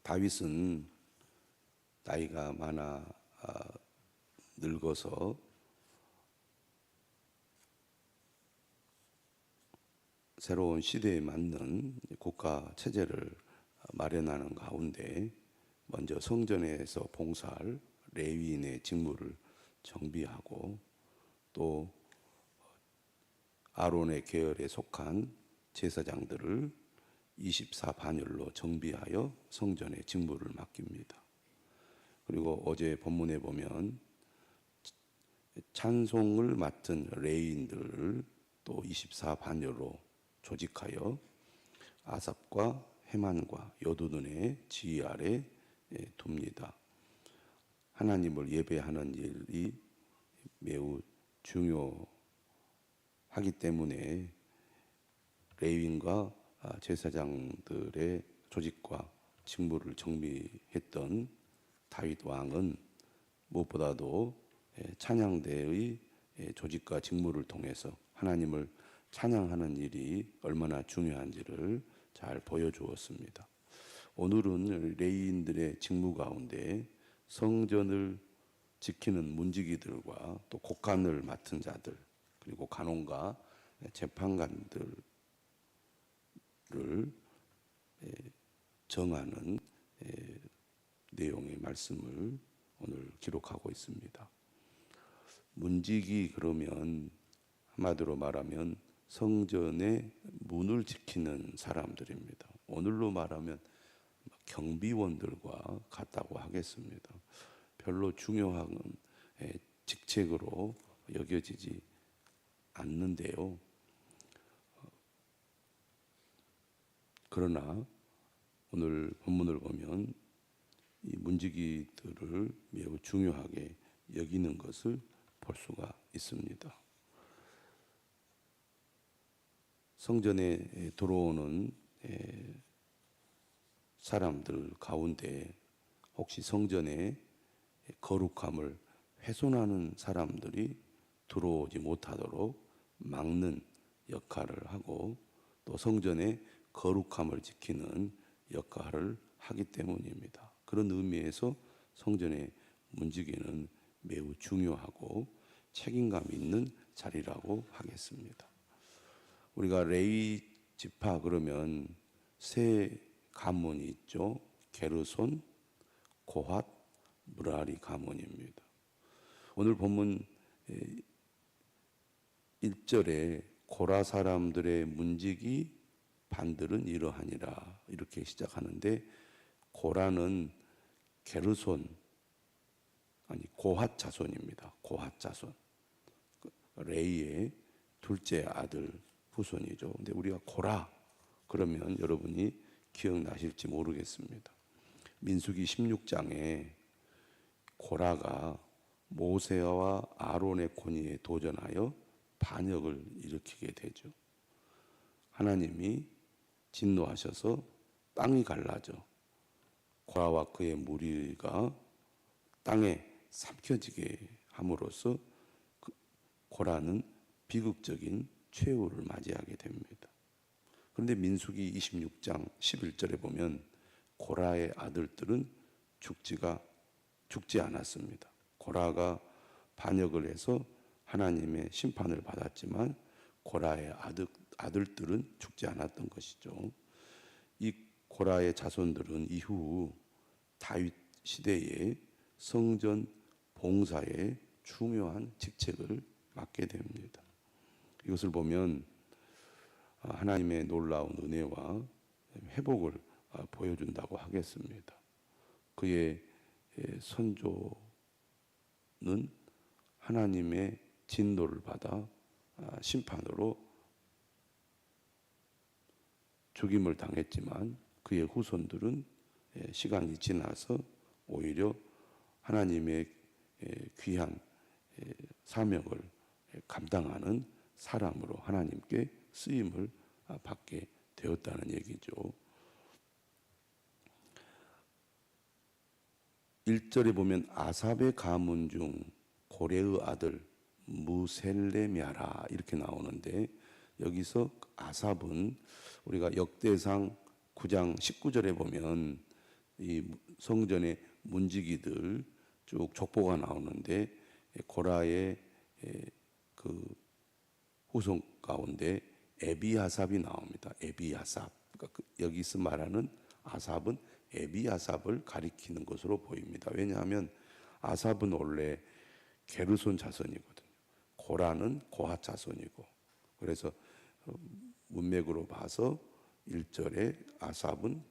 다윗은 나이가 많아 늙어서 새로운 시대에 맞는 국가 체제를 마련하는 가운데 먼저 성전에서 봉사할 레위인의 직무를 정비하고 또 아론의 계열에 속한 제사장들을 24반열로 정비하여 성전의 직무를 맡깁니다. 그리고 어제 본문에 보면 찬송을 맡은 레위인들을 또 24반열로 조직하여 아삽과 헤만과 여두둔의 지휘 아래 둡니다. 하나님을 예배하는 일이 매우 중요하기 때문에 레위인과 제사장들의 조직과 직무를 정비했던 다윗 왕은 무엇보다도 찬양대의 조직과 직무를 통해서 하나님을 찬양하는 일이 얼마나 중요한지를 잘 보여주었습니다. 오늘은 레위인들의 직무 가운데 성전을 지키는 문지기들과 또 곡간을 맡은 자들 그리고 간원과 재판관들을 정하는 내용의 말씀을 오늘 기록하고 있습니다. 문지기 그러면 한마디로 말하면 성전의 문을 지키는 사람들입니다. 오늘로 말하면 경비원들과 같다고 하겠습니다. 별로 중요한 직책으로 여겨지지 않는데요. 그러나 오늘 본문을 보면 이 문지기들을 매우 중요하게 여기는 것을 볼 수가 있습니다. 성전에 들어오는 사람들 가운데 혹시 성전의 거룩함을 훼손하는 사람들이 들어오지 못하도록 막는 역할을 하고 또 성전의 거룩함을 지키는 역할을 하기 때문입니다. 그런 의미에서 성전의 문지기는 매우 중요하고 책임감 있는 자리라고 하겠습니다. 우리가 레위 지파 그러면 세 가문이 있죠. 게르손, 고핫, 무라리 가문입니다. 오늘 본문 1절에 고라 사람들의 문지기 반들은 이러하니라 이렇게 시작하는데 고라는 게르손 고핫 자손입니다. 고핫 자손. 레이의 둘째 아들 후손이죠. 근데 우리가 고라 그러면 여러분이 기억나실지 모르겠습니다. 민수기 16장에 고라가 모세와 아론의 권위에 도전하여 반역을 일으키게 되죠. 하나님이 진노하셔서 땅이 갈라져 고라와 그의 무리가 땅에 삼켜지게 함으로써 고라는 비극적인 최후를 맞이하게 됩니다. 그런데 민수기 26장 11절에 보면 고라의 아들들은 죽지 않았습니다. 고라가 반역을 해서 하나님의 심판을 받았지만 고라의 아들들은 죽지 않았던 것이죠. 이 고라의 자손들은 이후 다윗 시대에 성전 봉사에 중요한 직책을 맡게 됩니다. 이것을 보면 하나님의 놀라운 은혜와 회복을 보여준다고 하겠습니다. 그의 선조는 하나님의 진노를 받아 심판으로 죽임을 당했지만 그의 후손들은 시간이 지나서 오히려 하나님의 귀한 사명을 감당하는 사람으로 하나님께 쓰임을 받게 되었다는 얘기죠. 1절에 보면 아삽의 가문 중 고레의 아들 무셀레미아라 이렇게 나오는데 여기서 아삽은 우리가 역대상 9장 19절에 보면 이 성전의 문지기들 쭉 족보가 나오는데 고라의 그 후손 가운데 에비아삽이 나옵니다. 에비아삽. 그러니까 여기서 말하는 아삽은 에비아삽을 가리키는 것으로 보입니다. 왜냐하면 아삽은 원래 게르손 자손이거든요. 고라는 고핫 자손이고, 그래서 문맥으로 봐서 1절에 아삽은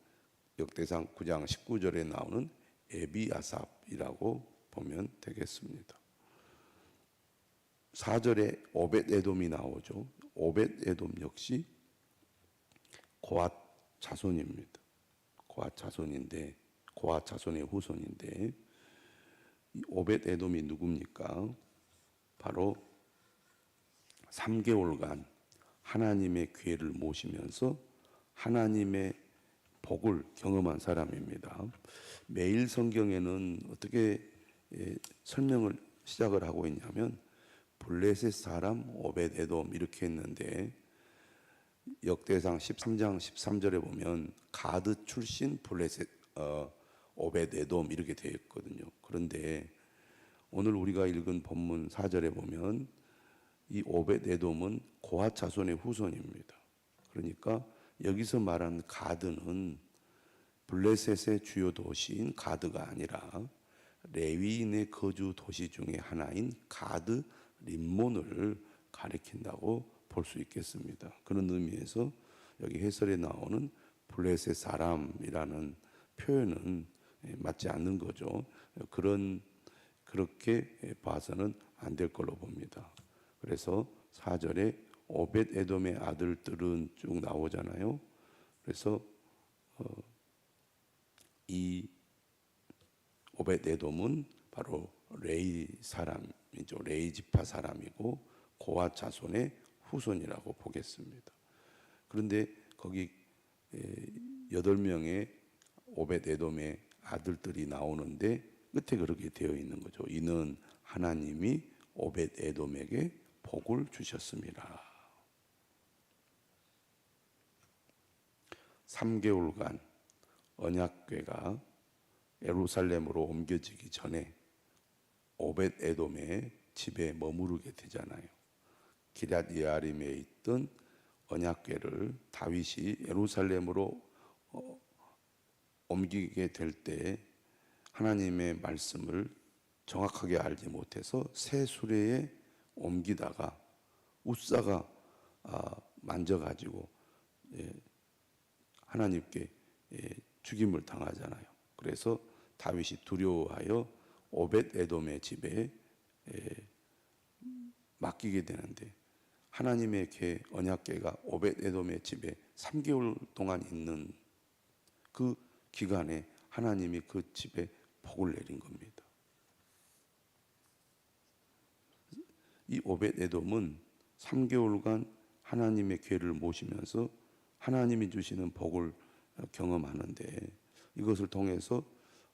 역대상 9장 19절에 나오는 에비아삽이라고 보면 되겠습니다. 4절에 오벳에돔이 나오죠. 오벳에돔 역시 고핫 자손입니다. 고핫 자손인데, 고핫 자손의 후손인데, 이 오벳에돔이 누굽니까? 바로 3개월간 하나님의 괴를 모시면서 하나님의 복을 경험한 사람입니다. 매일 성경에는 어떻게 설명을 시작을 하고 있냐면 블레셋 사람 오벳에돔 이렇게 했는데, 역대상 13장 13절에 보면 가드 출신 블레셋 오벳에돔 이렇게 되어 있거든요. 그런데 오늘 우리가 읽은 본문 4절에 보면 이 오벳에돔은 고핫 자손의 후손입니다. 그러니까 여기서 말하는 가드는 블레셋의 주요 도시인 가드가 아니라 레위인의 거주 도시 중에 하나인 가드 림몬을 가리킨다고 볼 수 있겠습니다. 그런 의미에서 여기 해설에 나오는 블레셋 사람이라는 표현은 맞지 않는 거죠. 그렇게 봐서는 안 될 걸로 봅니다. 그래서 4절에 오벳에돔의 아들들은 쭉 나오잖아요. 그래서 이 오벳에돔은 바로 레이 사람이죠. 레이 지파 사람이고 고핫 자손의 후손이라고 보겠습니다. 그런데 거기 8명의 오벳에돔의 아들들이 나오는데 끝에 그렇게 되어 있는 거죠. 이는 하나님이 오벳에돔에게 복을 주셨습니다. 3개월간 언약궤가 예루살렘으로 옮겨지기 전에 오벳에돔의 집에 머무르게 되잖아요. 기럇 예아림에 있던 언약궤를 다윗이 예루살렘으로 옮기게 될 때 하나님의 말씀을 정확하게 알지 못해서 새 수레에 옮기다가 웃사가 만져가지고 하나님께 죽임을 당하잖아요. 그래서 다윗이 두려워하여 오벳에돔의 집에 맡기게 되는데, 하나님의 언약궤가 오벳에돔의 집에 3개월 동안 있는 그 기간에 하나님이 그 집에 복을 내린 겁니다. 이 오벳에돔은 3개월간 하나님의 궤를 모시면서 하나님이 주시는 복을 경험하는데, 이것을 통해서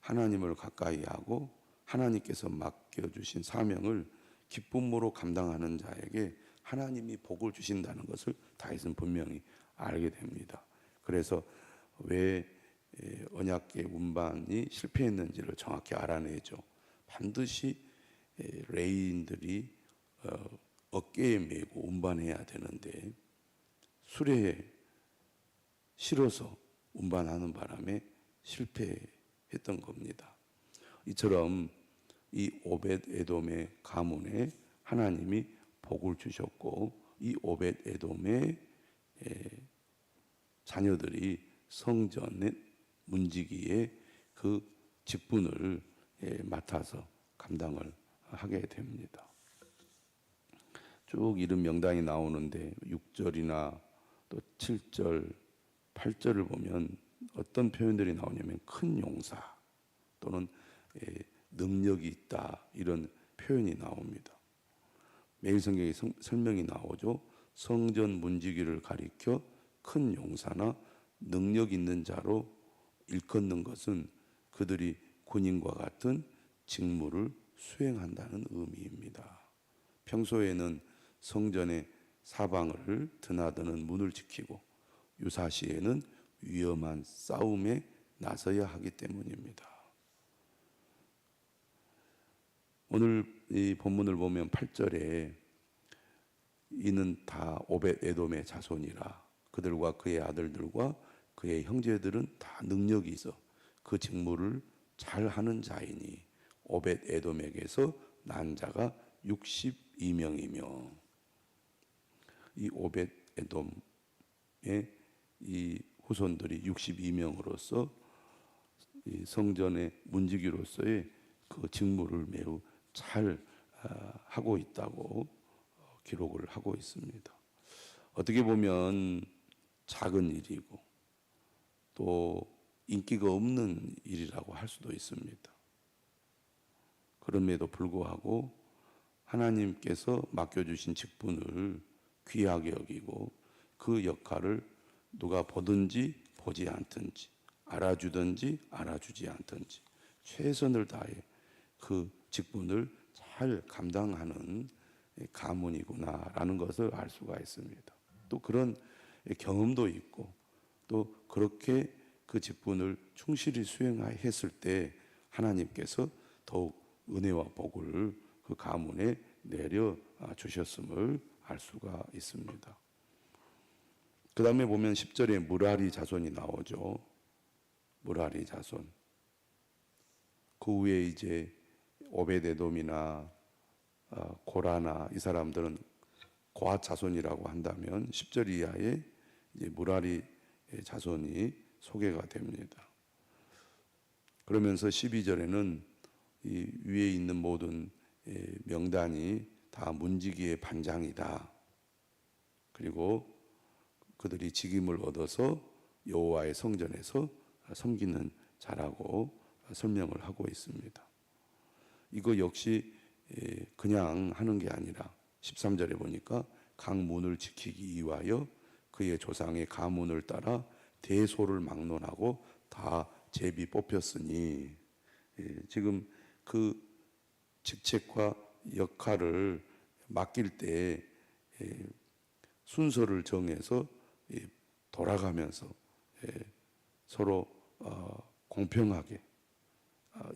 하나님을 가까이 하고 하나님께서 맡겨주신 사명을 기쁨으로 감당하는 자에게 하나님이 복을 주신다는 것을 다윗은 분명히 알게 됩니다. 그래서 왜 언약궤 운반이 실패했는지를 정확히 알아내죠. 반드시 레위인들이 어깨에 메고 운반해야 되는데 수레에 실어서 운반하는 바람에 실패했던 겁니다. 이처럼 이 오벳에돔의 가문에 하나님이 복을 주셨고, 이 오벳에돔의 자녀들이 성전의 문지기의 그 직분을 맡아서 감당을 하게 됩니다. 쭉 이런 명단이 나오는데 6절이나 또 7절, 8절을 보면 어떤 표현들이 나오냐면 큰 용사 또는 능력이 있다, 이런 표현이 나옵니다. 매일 성경에 설명이 나오죠. 성전 문지기를 가리켜 큰 용사나 능력 있는 자로 일컫는 것은 그들이 군인과 같은 직무를 수행한다는 의미입니다. 평소에는 성전의 사방을 드나드는 문을 지키고 유사시에는 위험한 싸움에 나서야 하기 때문입니다. 오늘 이 본문을 보면 8절에 이는 다 오벳 에돔의 자손이라 그들과 그의 아들들과 그의 형제들은 다 능력이 있어 그 직무를 잘하는 자이니 오벳 에돔에게서 난 자가 62명이며 이 오벳 에돔의 이 후손들이 62명으로서 이 성전의 문지기로서의 그 직무를 매우 잘 하고 있다고 기록을 하고 있습니다. 어떻게 보면 작은 일이고 또 인기가 없는 일이라고 할 수도 있습니다. 그럼에도 불구하고 하나님께서 맡겨주신 직분을 귀하게 여기고 그 역할을 누가 보든지 보지 않든지 알아주든지 알아주지 않든지 최선을 다해 그 직분을 잘 감당하는 가문이구나라는 것을 알 수가 있습니다. 또 그런 경험도 있고 또 그렇게 그 직분을 충실히 수행했을 때 하나님께서 더욱 은혜와 복을 그 가문에 내려 주셨음을 알 수가 있습니다. 그 다음에 보면 10절에 무라리 자손이 나오죠. 무라리 자손. 그 후에 이제 오베데돔이나 고라나 이 사람들은 고앗 자손이라고 한다면 10절 이하에 이제 무라리 자손이 소개가 됩니다. 그러면서 12절에는 이 위에 있는 모든 명단이 다 문지기의 반장이다. 그리고 그들이 직임을 얻어서 여호와의 성전에서 섬기는 자라고 설명을 하고 있습니다. 이거 역시 그냥 하는 게 아니라 13절에 보니까 각 문을 지키기 위하여 그의 조상의 가문을 따라 대소를 막론하고 다 제비 뽑혔으니 지금 그 직책과 역할을 맡길 때 순서를 정해서 돌아가면서 서로 공평하게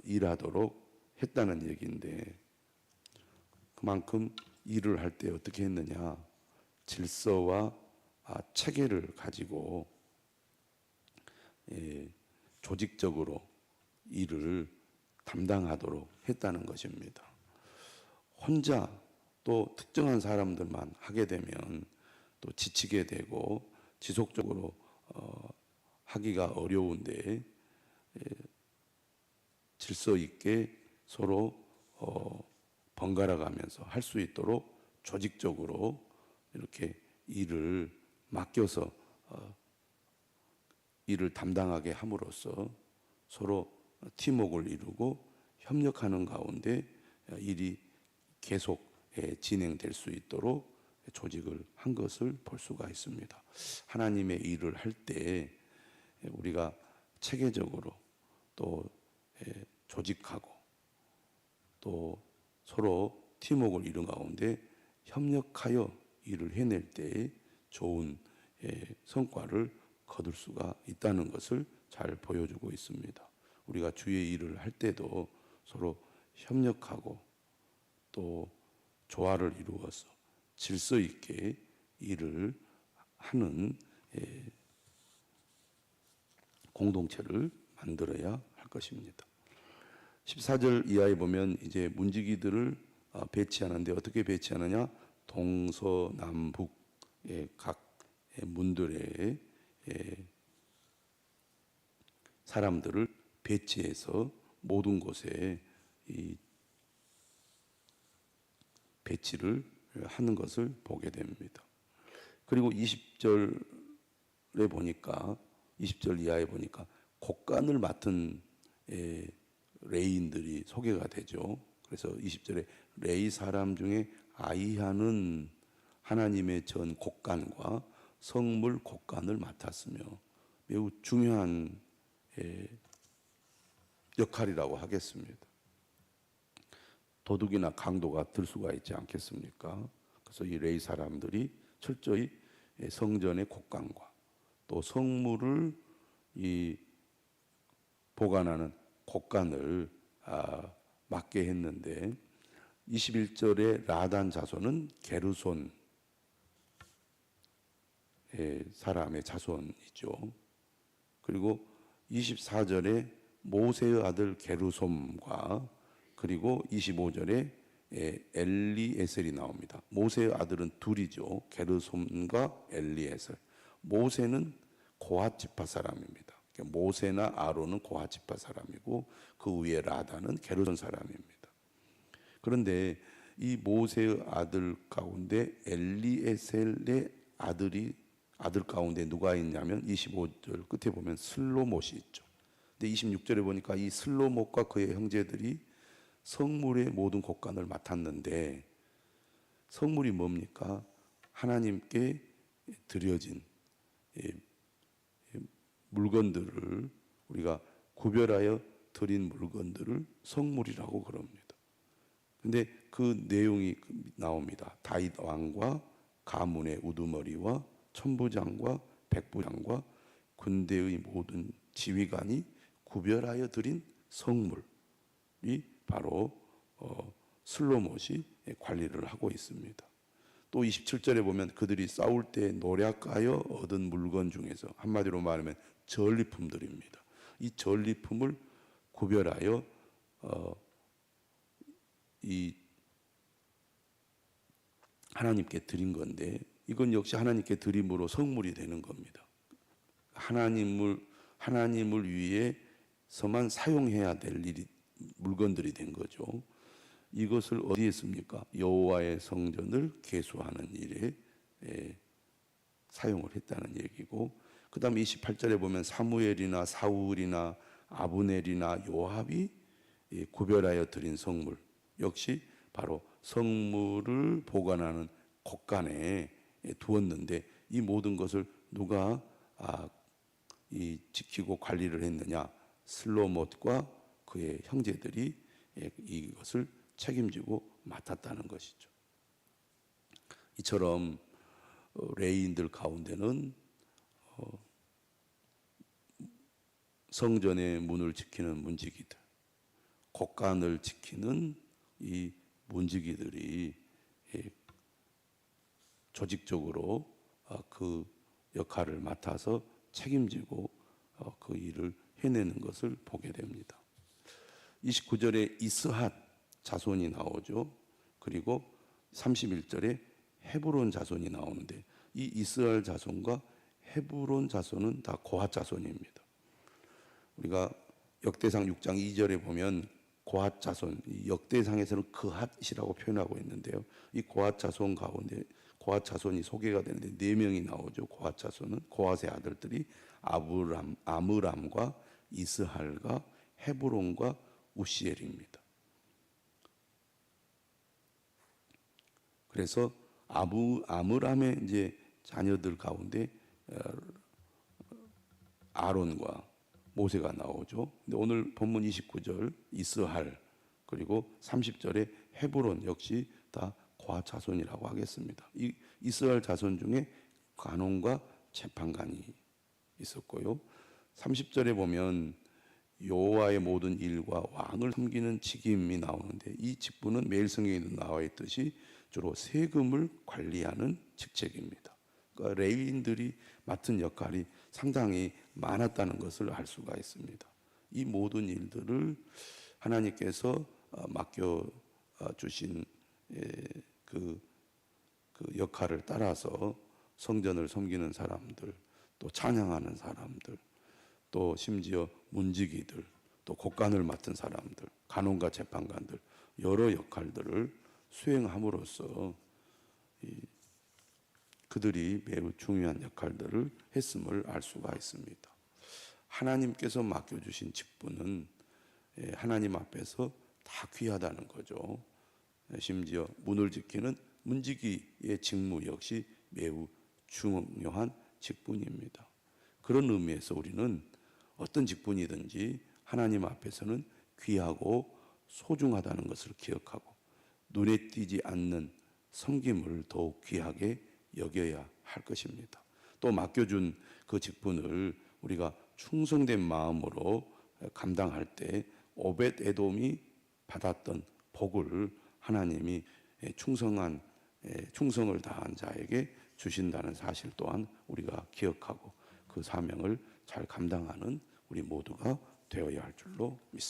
일하도록 했다는 얘기인데 그만큼 일을 할 때 어떻게 했느냐 질서와 체계를 가지고 조직적으로 일을 담당하도록 했다는 것입니다. 혼자 또 특정한 사람들만 하게 되면 또 지치게 되고 지속적으로 하기가 어려운데 질서 있게 서로 번갈아 가면서 할 수 있도록 조직적으로 이렇게 일을 맡겨서 일을 담당하게 함으로써 서로 팀워크를 이루고 협력하는 가운데 일이 계속 진행될 수 있도록 조직을 한 것을 볼 수가 있습니다. 하나님의 일을 할 때 우리가 체계적으로 또 조직하고 또 서로 팀워크를 이룬 가운데 협력하여 일을 해낼 때 좋은 성과를 거둘 수가 있다는 것을 잘 보여주고 있습니다. 우리가 주의 일을 할 때도 서로 협력하고 또 조화를 이루어서 질서 있게 일을 하는 공동체를 만들어야 할 것입니다. 14절 이하에 보면 이제 문지기들을 배치하는데 어떻게 배치하느냐? 동서남북의 각 문들의 사람들을 배치해서 모든 곳에 이 배치를 하는 것을 보게 됩니다. 그리고 20절에 보니까 20절 이하에 보니까 곡간을 맡은 레위인들이 소개가 되죠. 그래서 20절에 레위 사람 중에 아이하는 하나님의 전 곡간과 성물 곡간을 맡았으며 매우 중요한 역할이라고 하겠습니다. 도둑이나 강도가 들 수가 있지 않겠습니까? 그래서 이 레위 사람들이 철저히 성전의 곡간과 또 성물을 이 보관하는 곡간을 맡게 했는데 21절에 라단 자손은 게르손 사람의 자손이죠. 그리고 24절에 모세의 아들 게르솜과 그리고 25절에 엘리에셀이 나옵니다. 모세의 아들은 둘이죠. 게르솜과 엘리에셀. 모세는 고핫 지파 사람입니다. 모세나 아론은 고핫 지파 사람이고 그 위에 라단은 게르손 사람입니다. 그런데 이 모세의 아들 가운데 엘리에셀의 아들 가운데 누가 있냐면 25절 끝에 보면 슬로못이 있죠. 근데 26절에 보니까 이 슬로못과 그의 형제들이 성물의 모든 곡간을 맡았는데 성물이 뭡니까? 하나님께 드려진 물건들을 우리가 구별하여 드린 물건들을 성물이라고 그럽니다. 근데 그 내용이 나옵니다. 다윗 왕과 가문의 우두머리와 천부장과 백부장과 군대의 모든 지휘관이 구별하여 드린 성물이 바로 슬로못이 관리를 하고 있습니다. 또 27절에 보면 그들이 싸울 때 노략하여 얻은 물건 중에서 한마디로 말하면 전리품들입니다. 이 전리품을 구별하여 이 하나님께 드린 건데 이건 역시 하나님께 드림으로 성물이 되는 겁니다. 하나님을 위해서만 사용해야 될 물건들이 된 거죠. 이것을 어디에 씁니까? 여호와의 성전을 계수하는 일에 사용을 했다는 얘기고, 그 다음에 28절에 보면 사무엘이나 사울이나 아브넬이나 요압이 구별하여 드린 성물 역시 바로 성물을 보관하는 곡간에 두었는데 이 모든 것을 누가 지키고 관리를 했느냐? 슬로못과 그의 형제들이 이것을 책임지고 맡았다는 것이죠. 이처럼 레위인들 가운데는 성전의 문을 지키는 문지기들, 곡간을 지키는 이 문지기들이 조직적으로 그 역할을 맡아서 책임지고 그 일을 해내는 것을 보게 됩니다. 29절에 이스핫 자손이 나오죠. 그리고 31절에 헤브론 자손이 나오는데 이 이스라엘 자손과 헤브론 자손은 다 고핫 자손입니다. 우리가 역대상 6장 2절에 보면 고핫 자손, 역대상에서는 그핫이라고 표현하고 있는데요. 이 고핫 자손 가운데 고핫 자손이 소개가 되는데 4명이 나오죠. 고핫 자손은 고핫의 아들들이 아므람과 이스할과 헤브론과 우시엘입니다. 그래서 아므람의 이제 자녀들 가운데 아론과 모세가 나오죠. 근데 오늘 본문 29절 이스할 그리고 30절에 헤브론 역시 다 고핫 자손이라고 하겠습니다. 이 이스라엘 자손 중에 간원과 재판관이 있었고요. 30절에 보면 여호와의 모든 일과 왕을 섬기는 직임이 나오는데 이 직분은 매일 성경에도 나와 있듯이 주로 세금을 관리하는 직책입니다. 그러니까 레위인들이 맡은 역할이 상당히 많았다는 것을 알 수가 있습니다. 이 모든 일들을 하나님께서 맡겨 주신 그 역할을 따라서 성전을 섬기는 사람들, 또 찬양하는 사람들, 또 심지어 문지기들, 또 곡간을 맡은 사람들, 간원과 재판관들 여러 역할들을 수행함으로써 그들이 매우 중요한 역할들을 했음을 알 수가 있습니다. 하나님께서 맡겨주신 직분은 하나님 앞에서 다 귀하다는 거죠. 심지어 문을 지키는 문지기의 직무 역시 매우 중요한 직분입니다. 그런 의미에서 우리는 어떤 직분이든지 하나님 앞에서는 귀하고 소중하다는 것을 기억하고 눈에 띄지 않는 섬김을 더욱 귀하게 여겨야 할 것입니다. 또 맡겨준 그 직분을 우리가 충성된 마음으로 감당할 때 오벳 에돔이 받았던 복을 하나님이 충성을 다한 자에게 주신다는 사실 또한 우리가 기억하고 그 사명을 잘 감당하는 우리 모두가 되어야 할 줄로 믿습니다.